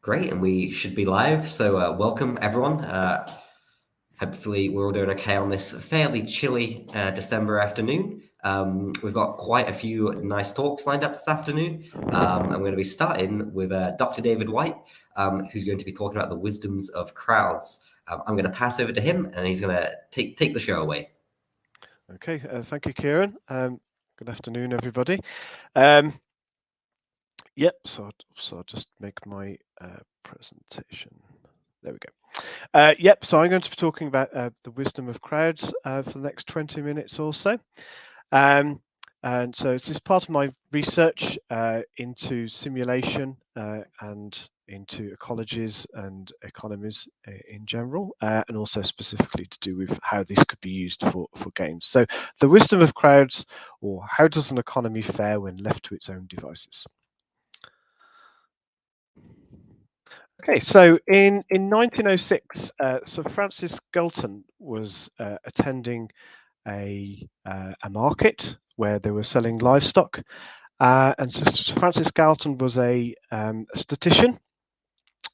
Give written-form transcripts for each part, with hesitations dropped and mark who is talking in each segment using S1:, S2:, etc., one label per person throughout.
S1: Great, and we should be live. So, welcome everyone. Hopefully, we're all doing okay on this fairly chilly December afternoon. We've got quite a few nice talks lined up this afternoon. I'm going to be starting with Dr. David White, who's going to be talking about the wisdoms of crowds. I'm going to pass over to him, and he's going to take the show away.
S2: Okay, thank you, Kieran. Good afternoon, everybody. Yep, so I'll just make my presentation. There we go. Yep, so I'm going to be talking about the wisdom of crowds for the next 20 minutes or so. And so this is part of my research into simulation and into ecologies and economies in general, and also specifically to do with how this could be used for games. So the wisdom of crowds, or how does an economy fare when left to its own devices? Okay, so in 1906, Sir Francis Galton was attending a market where they were selling livestock, and so Sir Francis Galton was a statistician,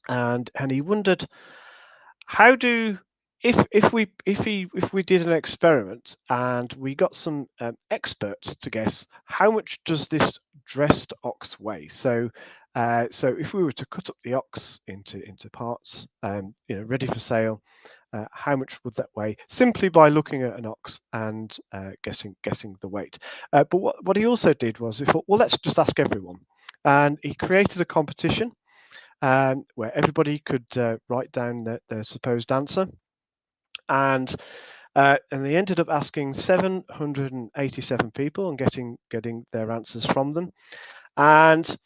S2: and he wondered how do if we did an experiment and we got some experts to guess how much does this dressed ox weigh. So if we were to cut up the ox into parts, ready for sale, how much would that weigh simply by looking at an ox and guessing the weight. But what he also did was he thought, well, let's just ask everyone, and he created a competition where everybody could write down their supposed answer, and they ended up asking 787 people and getting their answers from them. And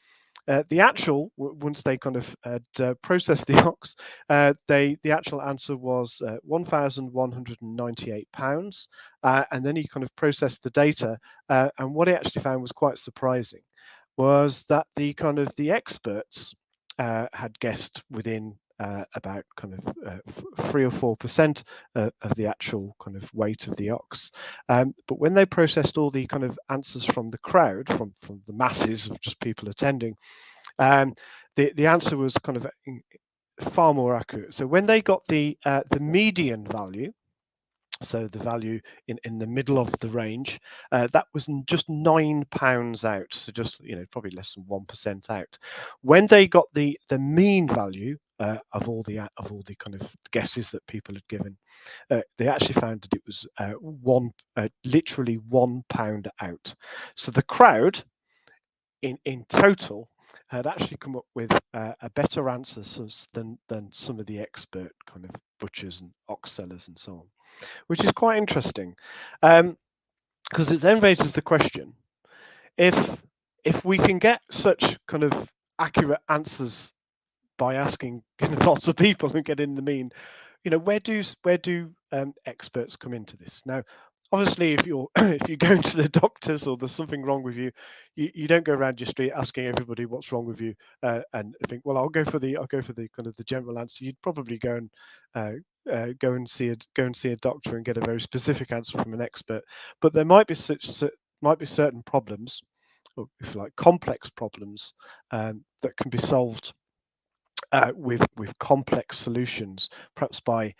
S2: the actual, once they kind of had processed the ox, the actual answer was 1,198 pounds, and then he kind of processed the data, and what he actually found was quite surprising, was that the experts had guessed within about kind of 3 or 4% of the actual kind of weight of the ox. But when they processed all the kind of answers from the crowd, from the masses of just people attending, the answer was kind of far more accurate. So when they got the median value, so the value in the middle of the range, that was just £9 out, so just probably less than 1% out. When they got the mean value of all the kind of guesses that people had given, they actually found that it was literally £1 out. So the crowd in total had actually come up with a better answer than some of the expert kind of butchers and ox sellers and so on, which is quite interesting, because it then raises the question: if we can get such kind of accurate answers by asking lots of people and getting the mean, where do experts come into this? Now, obviously, if you're if you're going to the doctors or there's something wrong with you, you don't go around your street asking everybody what's wrong with you and think, well, I'll go for the kind of the general answer. You'd probably go and see a doctor and get a very specific answer from an expert. But there might be certain problems, or if you like, complex problems that can be solved with complex solutions, perhaps by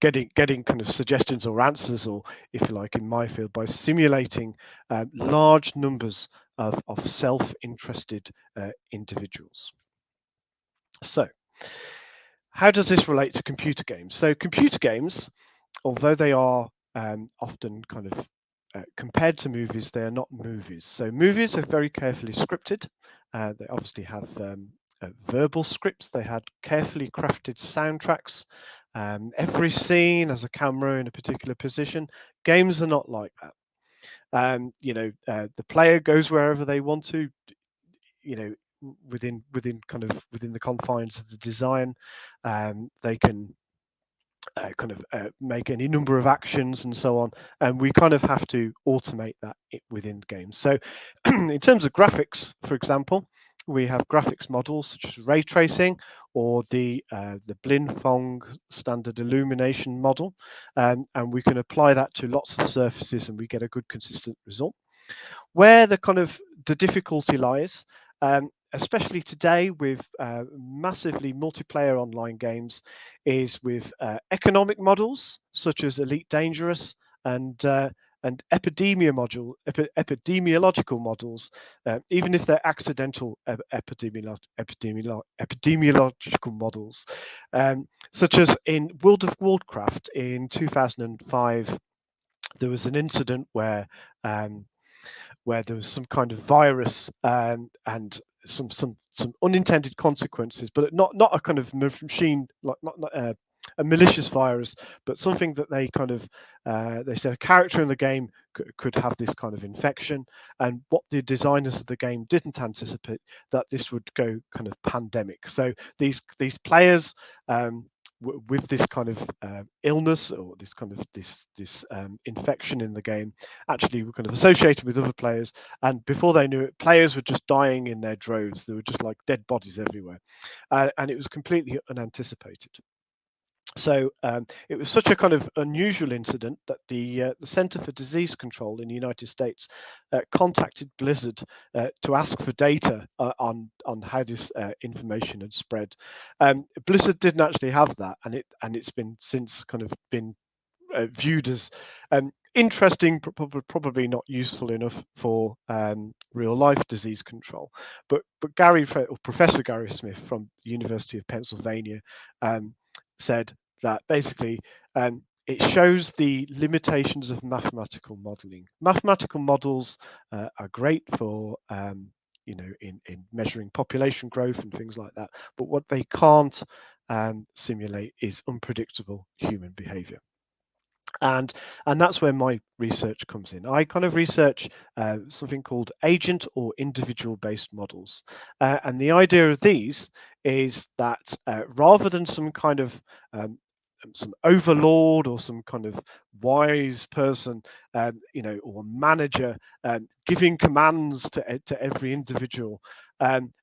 S2: getting kind of suggestions or answers, or if you like, in my field, by simulating large numbers of self-interested individuals. So, how does this relate to computer games? So, computer games, although they are often kind of compared to movies, they are not movies. So movies are very carefully scripted. They obviously have verbal scripts. They had carefully crafted soundtracks. Every scene has a camera in a particular position. Games are not like that. The player goes wherever they want to. Within the confines of the design, they can make any number of actions and so on, and we kind of have to automate that within games. So in terms of graphics, for example, we have graphics models such as ray tracing or the Blinn-Phong standard illumination model, and we can apply that to lots of surfaces and we get a good consistent result. Where the difficulty lies, especially today with massively multiplayer online games, is with economic models such as Elite Dangerous and epidemiological models, even if they're accidental epidemiological models, such as in World of Warcraft in 2005. There was an incident where there was some kind of virus, and some unintended consequences, but not a kind of machine, like not a malicious virus, but something that they kind of they said a character in the game could have this kind of infection, and what the designers of the game didn't anticipate, that this would go kind of pandemic. So these players, with this kind of illness, or this kind of this infection in the game, actually were kind of associated with other players, and before they knew it, players were just dying in their droves. There were just like dead bodies everywhere, and it was completely unanticipated. So it was such a kind of unusual incident that the Center for Disease Control in the United States contacted Blizzard to ask for data on how this information had spread. Blizzard didn't actually have that, and it's been since kind of been viewed as interesting, probably not useful enough for real life disease control. But Professor Gary Smith from the University of Pennsylvania said that basically it shows the limitations of mathematical modeling. Mathematical models are great for in measuring population growth and things like that, but what they can't simulate is unpredictable human behavior. And that's where my research comes in. I kind of research something called agent or individual based models, and the idea of these is that rather than some kind of some overlord or some kind of wise person, or manager giving commands to every individual,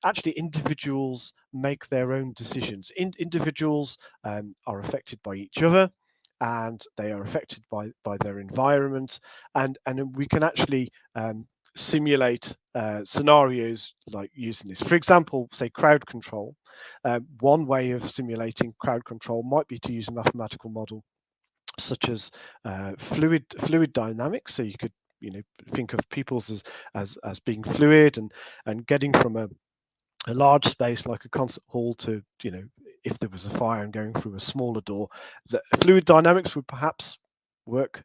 S2: actually individuals make their own decisions. Individuals are affected by each other, and they are affected by their environment, and we can actually simulate scenarios like using this. For example, say crowd control. One way of simulating crowd control might be to use a mathematical model such as fluid dynamics. So you could think of peoples as being fluid, and getting from a large space like a concert hall to, if there was a fire and going through a smaller door, the fluid dynamics would perhaps work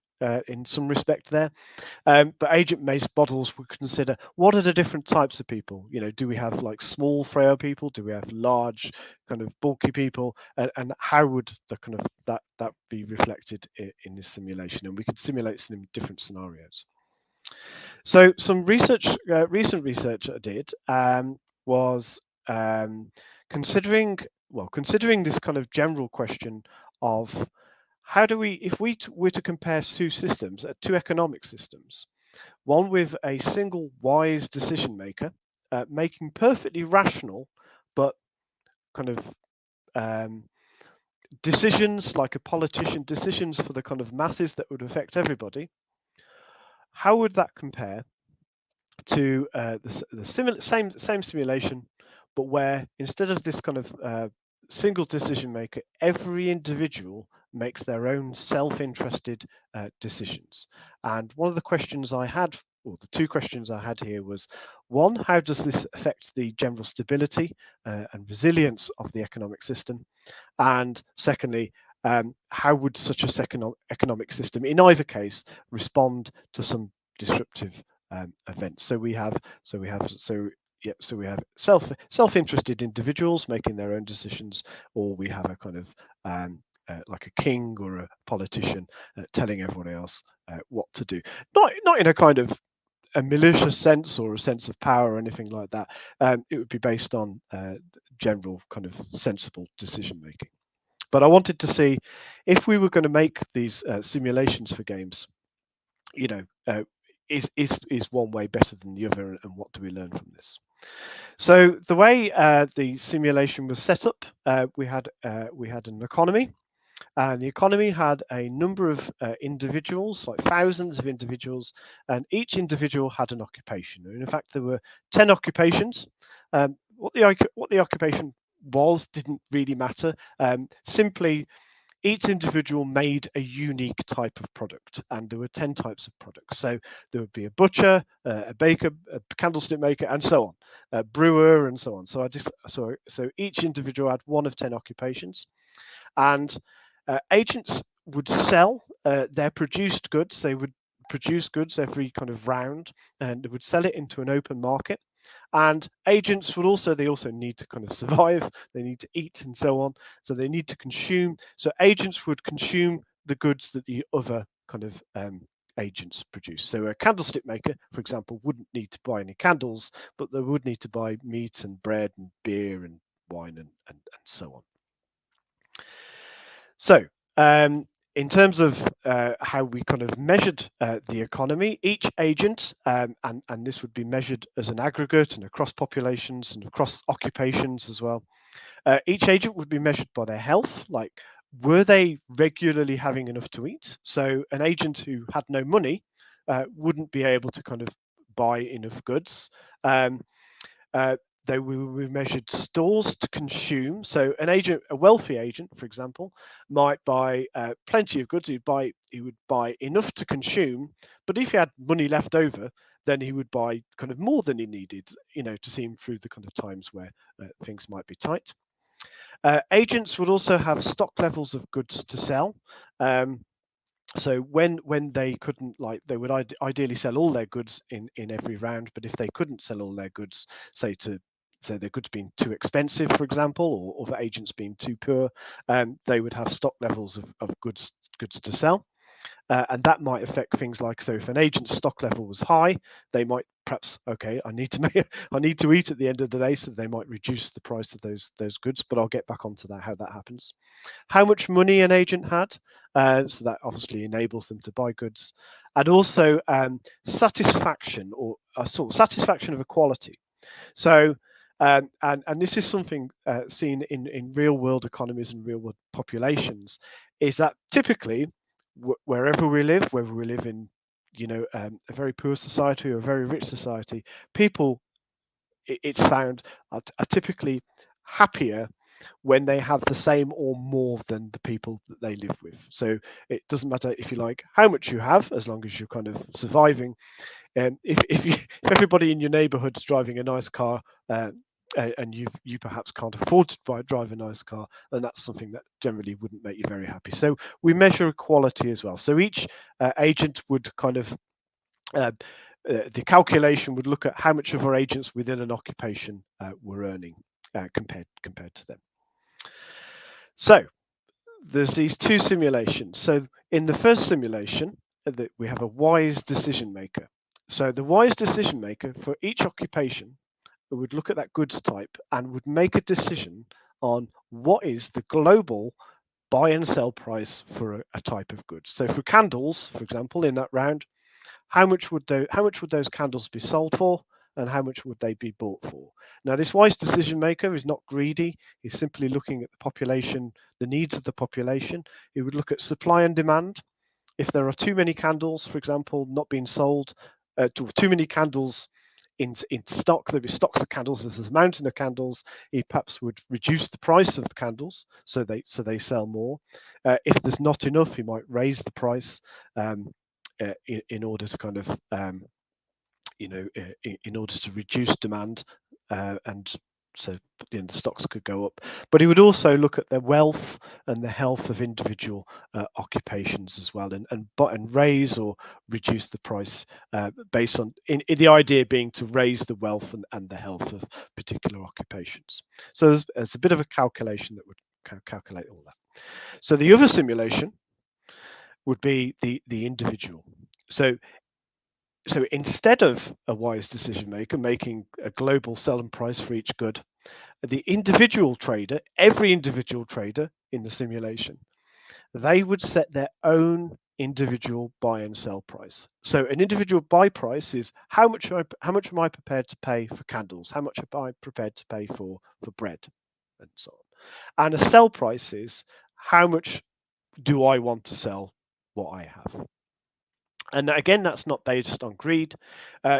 S2: in some respect there. But agent-based models would consider, what are the different types of people? Do we have like small, frail people? Do we have large, kind of bulky people? And how would the kind of that be reflected in this simulation? And we could simulate some different scenarios. So some recent research I did was considering this kind of general question of how do we, if we were to compare two systems, two economic systems, one with a single wise decision maker making perfectly rational but kind of decisions like a politician, decisions for the kind of masses that would affect everybody, how would that compare to the same simulation, but where instead of this kind of single decision maker, every individual makes their own self-interested decisions? And one of the questions I had, or the two questions I had here, was one, how does this affect the general stability and resilience of the economic system? And secondly, how would such a economic system in either case respond to some disruptive events? So we have self-interested individuals making their own decisions, or we have a kind of like a king or a politician telling everyone else what to do. Not in a kind of a malicious sense or a sense of power or anything like that. It would be based on general kind of sensible decision making. But I wanted to see if we were going to make these simulations for games, is one way better than the other, and what do we learn from this? So the way the simulation was set up, we had an economy, and the economy had a number of individuals, like thousands of individuals, and each individual had an occupation. And in fact, there were 10 occupations. what the occupation was didn't really matter. Simply, each individual made a unique type of product, and there were 10 types of products. So there would be a butcher, a baker, a candlestick maker, and so on, a brewer, and so on. So each individual had one of 10 occupations, and agents would sell their produced goods. They would produce goods every kind of round, and they would sell it into an open market. And agents would also need to kind of survive. They need to eat and so on. So they need to consume. So agents would consume the goods that the other kind of agents produce. So a candlestick maker, for example, wouldn't need to buy any candles, but they would need to buy meat and bread and beer and wine and so on. So, in terms of how we kind of measured the economy, each agent, and this would be measured as an aggregate and across populations and across occupations as well. Each agent would be measured by their health, like were they regularly having enough to eat? So an agent who had no money wouldn't be able to kind of buy enough goods. We measured stores to consume. So a wealthy agent, for example, might buy plenty of goods. He would buy enough to consume, but if he had money left over, then he would buy kind of more than he needed, to see him through the kind of times where things might be tight. Agents would also have stock levels of goods to sell. So when they couldn't, like, they would ideally sell all their goods in every round, but if they couldn't sell all their goods, say their goods being too expensive, for example, or the agents being too poor, they would have stock levels of goods to sell. And that might affect things like, so if an agent's stock level was high, they might perhaps, okay, I need to eat at the end of the day, so they might reduce the price of those goods. But I'll get back onto that, how that happens. How much money an agent had, so that obviously enables them to buy goods, and also satisfaction, or a sort of satisfaction of equality. So and this is something seen in real world economies and real world populations, is that typically wherever we live, whether we live in a very poor society or a very rich society, people, it's found, are typically happier when they have the same or more than the people that they live with. So it doesn't matter, if you like, how much you have, as long as you're kind of surviving. If everybody in your neighborhood's driving a nice car, and you perhaps can't afford to drive a nice car, then that's something that generally wouldn't make you very happy. So we measure equality as well. So each agent would kind of the calculation would look at how much of our agents within an occupation were earning compared to them. So there's these two simulations. So in the first simulation, we have a wise decision maker. So the wise decision maker for each occupation would look at that goods type and would make a decision on what is the global buy and sell price for a type of goods. So for candles, for example, in that round, how much would those candles be sold for, and how much would they be bought for? Now, this wise decision maker is not greedy. He's simply looking at the population, the needs of the population. He would look at supply and demand. If there are too many candles, for example, not being sold, too many candles in stock, there'd be stocks of candles, there's a mountain of candles, he perhaps would reduce the price of the candles so they sell more. If there's not enough, he might raise the price in order to kind of in order to reduce demand, and so the stocks could go up. But he would also look at the wealth and the health of individual occupations as well, and raise or reduce the price based on in the idea being to raise the wealth and the health of particular occupations. So there's a bit of a calculation that would calculate all that. So the other simulation would be the individual. So instead of a wise decision maker making a global selling price for each good, the individual trader, every individual trader in the simulation, they would set their own individual buy and sell price. So an individual buy price is how much am I prepared to pay for candles? How much am I prepared to pay for bread, and so on. And a sell price is how much do I want to sell what I have. And again, that's not based on greed.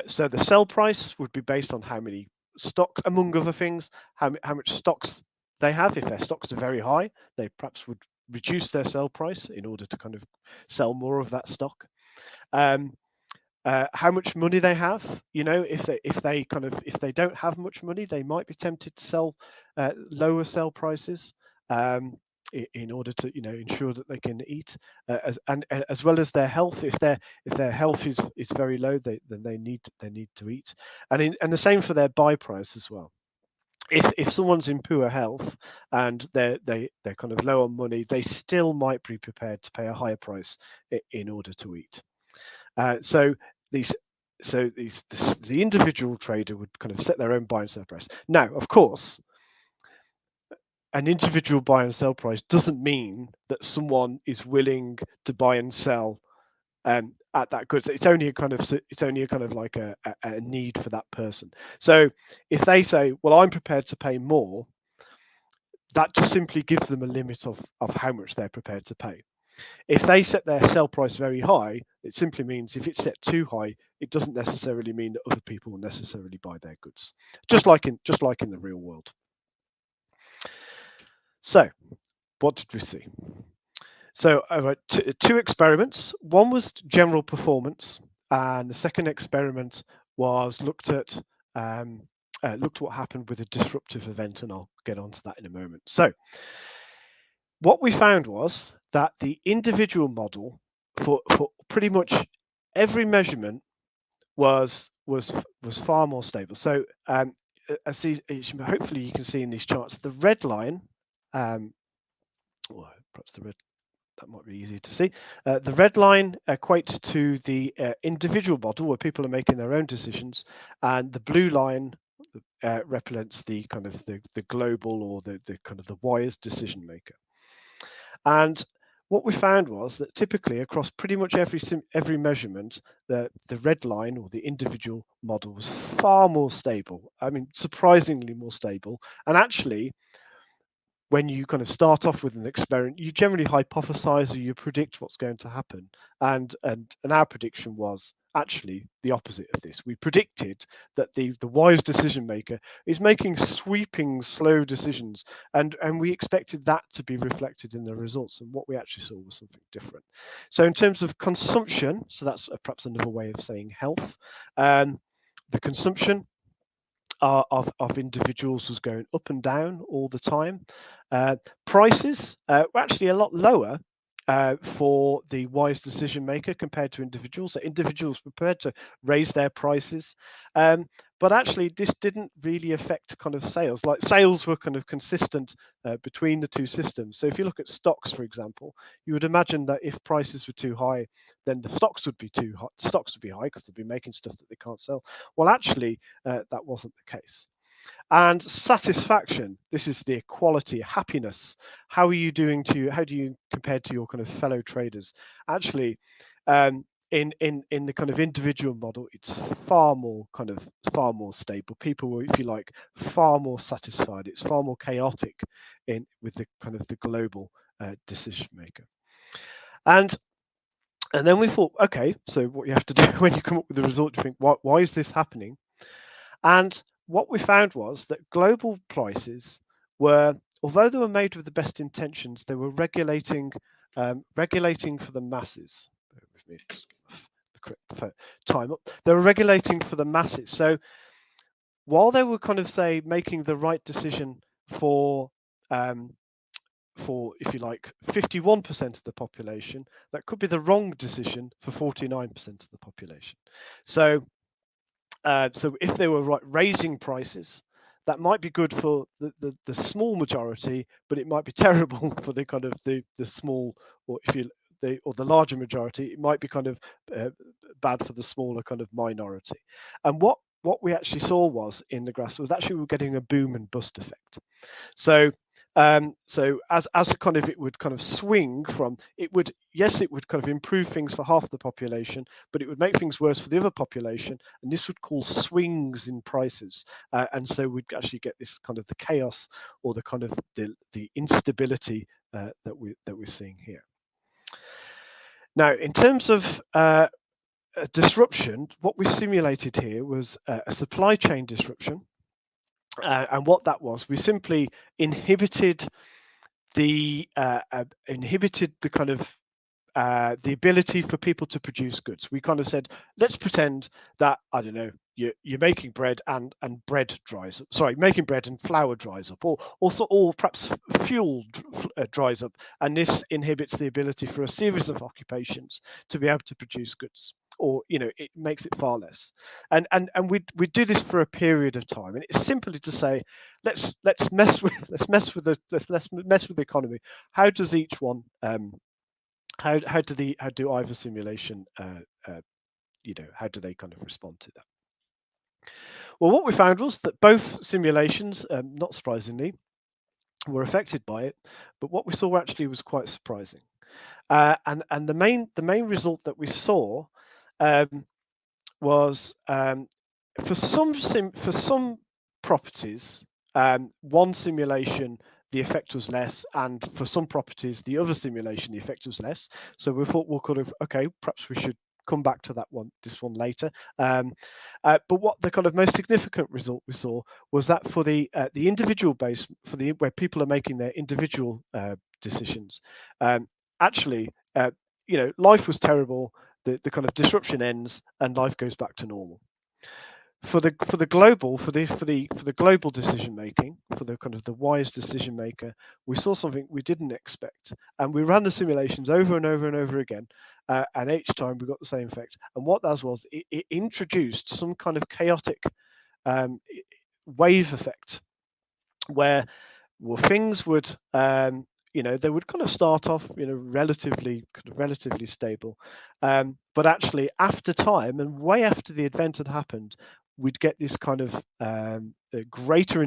S2: So the sell price would be based on how many stocks, among other things, how much stocks they have. If their stocks are very high, they perhaps would reduce their sell price in order to kind of sell more of that stock. How much money they have. If they don't have much money, they might be tempted to sell lower sell prices in order to ensure that they can eat, as well as their health. If their health is very low, then they need to eat, and the same for their buy price as well. If someone's in poor health and they're kind of low on money, they still might be prepared to pay a higher price in order to eat. So the individual trader would kind of set their own buy and sell price. Now, of course, an individual buy and sell price doesn't mean that someone is willing to buy and sell at that goods. It's only a kind of like a need for that person. So if they say, well, I'm prepared to pay more, that just simply gives them a limit of how much they're prepared to pay. If they set their sell price very high, it simply means if it's set too high, it doesn't necessarily mean that other people will necessarily buy their goods, just like in the real world. So, what did we see? So, two experiments. One was general performance, and the second experiment was looked at what happened with a disruptive event, and I'll get onto that in a moment. So, what we found was that the individual model for pretty much every measurement was far more stable. So as hopefully you can see in these charts, the red line, perhaps the red, that might be easy to see. The red line equates to the individual model where people are making their own decisions, and the blue line represents the kind of the global or the kind of the wise decision maker. And what we found was that typically across pretty much every measurement, the red line or the individual model was far more stable. I mean, surprisingly more stable. And actually, when you kind of start off with an experiment, you generally hypothesize or you predict what's going to happen. And our prediction was actually the opposite of this. We predicted that the wise decision maker is making sweeping, slow decisions, and we expected that to be reflected in the results. And what we actually saw was something different. So in terms of consumption, so that's perhaps another way of saying health, the consumption of individuals was going up and down all the time. Prices were actually a lot lower for the wise decision maker compared to individuals. So individuals were prepared to raise their prices, but actually this didn't really affect kind of sales. Like sales were kind of consistent between the two systems. So if you look at stocks, for example, you would imagine that if prices were too high, then the stocks would be too high. Stocks would be high because they'd be making stuff that they can't sell. Well, actually, that wasn't the case. And satisfaction, this is the equality, happiness. How are you doing how do you compare to your kind of fellow traders? Actually, in the kind of individual model, it's far more stable. People were, if you like, far more satisfied. It's far more chaotic with the kind of the global decision maker. And then we thought, okay, so what you have to do when you come up with the result, you think, why is this happening? And what we found was that global prices were, although they were made with the best intentions, they were regulating for the masses. Bear with me, just the correct time up. They were regulating for the masses. So while they were kind of say making the right decision for if you like 51% of the population, that could be the wrong decision for 49% of the population. So if they were raising prices, that might be good for the small majority, but it might be terrible for the kind of the small, or the larger majority. It might be kind of bad for the smaller kind of minority. And what we actually saw was in the graphs was actually we're getting a boom and bust effect. So as kind of it would kind of swing from, it would kind of improve things for half the population, but it would make things worse for the other population, and this would cause swings in prices, and so we'd actually get this kind of the chaos or the kind of the instability that we're seeing here. Now, in terms of disruption, what we simulated here was a supply chain disruption. And what that was, we simply inhibited the kind of the ability for people to produce goods. We kind of said, let's pretend that, I don't know, you're making bread and bread dries up. Sorry, making bread and flour dries up, or also, or perhaps fuel dries up, and this inhibits the ability for a series of occupations to be able to produce goods, or it makes it far less. And we do this for a period of time, and it's simply to say, let's mess with the economy. How does each one how do either simulation how do they kind of respond to that? Well, what we found was that both simulations, not surprisingly, were affected by it, but what we saw actually was quite surprising. And the main result that we saw was for some properties, one simulation the effect was less, and for some properties the other simulation the effect was less. So we thought, well, kind of, okay, perhaps we should come back to this one later. But what the kind of most significant result we saw was that for the individual base, where people are making their individual decisions, actually, life was terrible. The kind of disruption ends and life goes back to normal. For the global decision making, for the kind of the wise decision maker, we saw something we didn't expect, and we ran the simulations over and over and over again, and each time we got the same effect. And what that was, it introduced some kind of chaotic wave effect, where things would they would kind of start off relatively stable, but actually after time and way after the event had happened, we'd get this kind of greater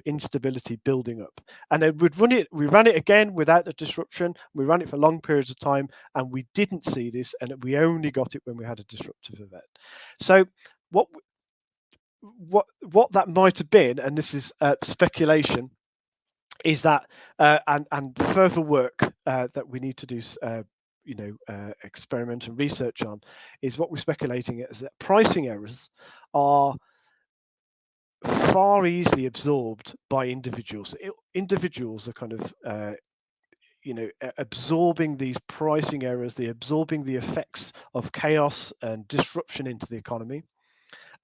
S2: instability building up, and then we ran it again without the disruption. We ran it for long periods of time, and we didn't see this, and we only got it when we had a disruptive event. So what that might have been, and this is speculation, is that and further work that we need to do experiment and research on, is what we're speculating is that pricing errors are far easily absorbed by individuals. Individuals are kind of absorbing these pricing errors, they're absorbing the effects of chaos and disruption into the economy.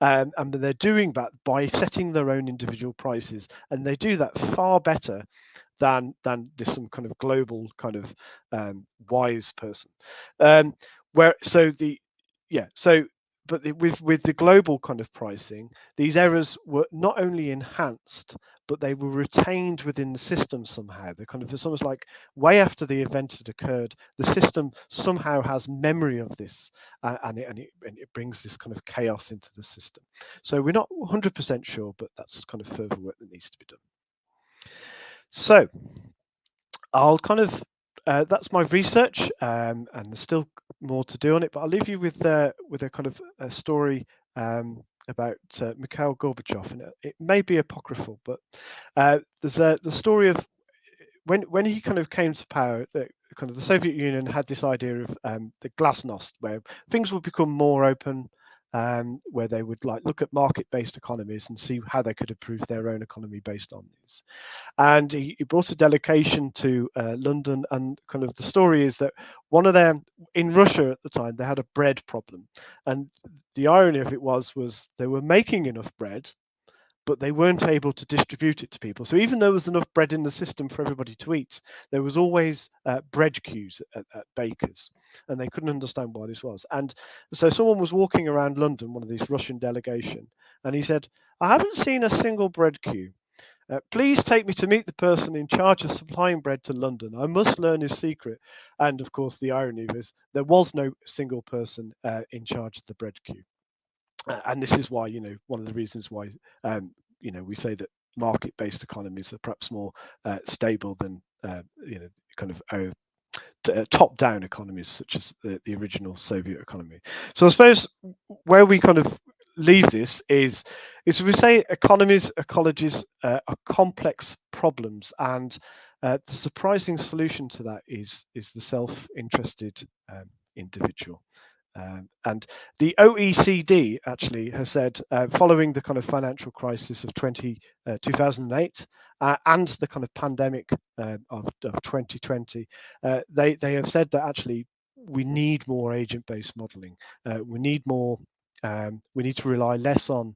S2: And they're doing that by setting their own individual prices, and they do that far better than there's some kind of global kind of wise person. With the global kind of pricing, these errors were not only enhanced, but they were retained within the system somehow. It's almost like way after the event had occurred, the system somehow has memory of this, and it brings this kind of chaos into the system. So we're not 100% sure, but that's kind of further work that needs to be done. So I'll kind of that's my research, and there's still more to do on it, but I'll leave you with a kind of a story about Mikhail Gorbachev, and it may be apocryphal, but there's the story of when he kind of came to power. The Soviet Union had this idea of the glasnost, where things would become more open, where they would look at market-based economies and see how they could improve their own economy based on these. And he brought a delegation to London, and kind of the story is that one of them in Russia at the time, they had a bread problem, and the irony of it was they were making enough bread, but they weren't able to distribute it to people. So even though there was enough bread in the system for everybody to eat, there was always bread queues at bakers, and they couldn't understand why this was. And so someone was walking around London, one of these Russian delegation, and he said, "I haven't seen a single bread queue. Please take me to meet the person in charge of supplying bread to London. I must learn his secret." And of course, the irony is there was no single person in charge of the bread queue. And this is why, one of the reasons why, we say that market-based economies are perhaps more stable than, kind of top-down economies, such as the original Soviet economy. So I suppose where we kind of leave this is we say ecologies are complex problems, and the surprising solution to that is the self-interested individual. And the OECD actually has said, following the kind of financial crisis of 2008 and the kind of pandemic of 2020, they have said that actually we need more agent-based modeling. We need more. We need to rely less on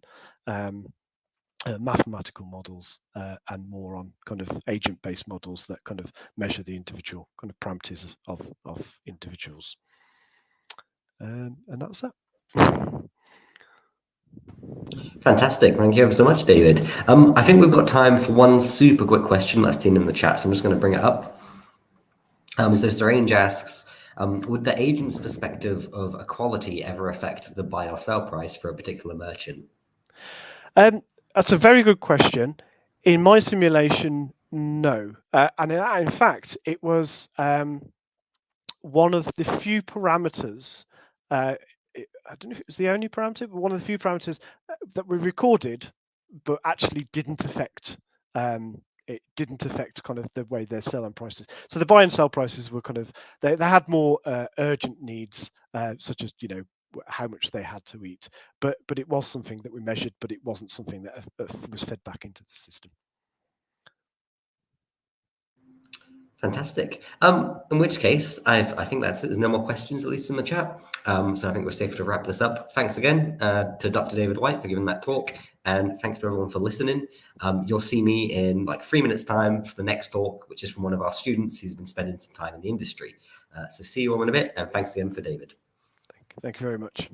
S2: mathematical models and more on kind of agent-based models that kind of measure the individual kind of parameters of individuals. And that's that.
S1: Fantastic. Thank you ever so much, David. I think we've got time for one super quick question that's seen in the chat, so I'm just going to bring it up. So Strange asks, would the agent's perspective of equality ever affect the buy or sell price for a particular merchant?
S2: That's a very good question. In my simulation, no. And in fact, it was one of the few parameters, I don't know if it was the only parameter, but one of the few parameters that were recorded, but actually didn't affect it didn't affect kind of the way they're selling prices. So the buy and sell prices were kind of they had more urgent needs, such as how much they had to eat, but it was something that we measured, but it wasn't something that was fed back into the system.
S1: Fantastic. In which case, I think that's it. There's no more questions, at least in the chat. So I think we're safe to wrap this up. Thanks again to Dr. David White for giving that talk, and thanks to everyone for listening. You'll see me in like 3 minutes' time for the next talk, which is from one of our students who's been spending some time in the industry. So see you all in a bit, and thanks again for David.
S2: Thank you very much.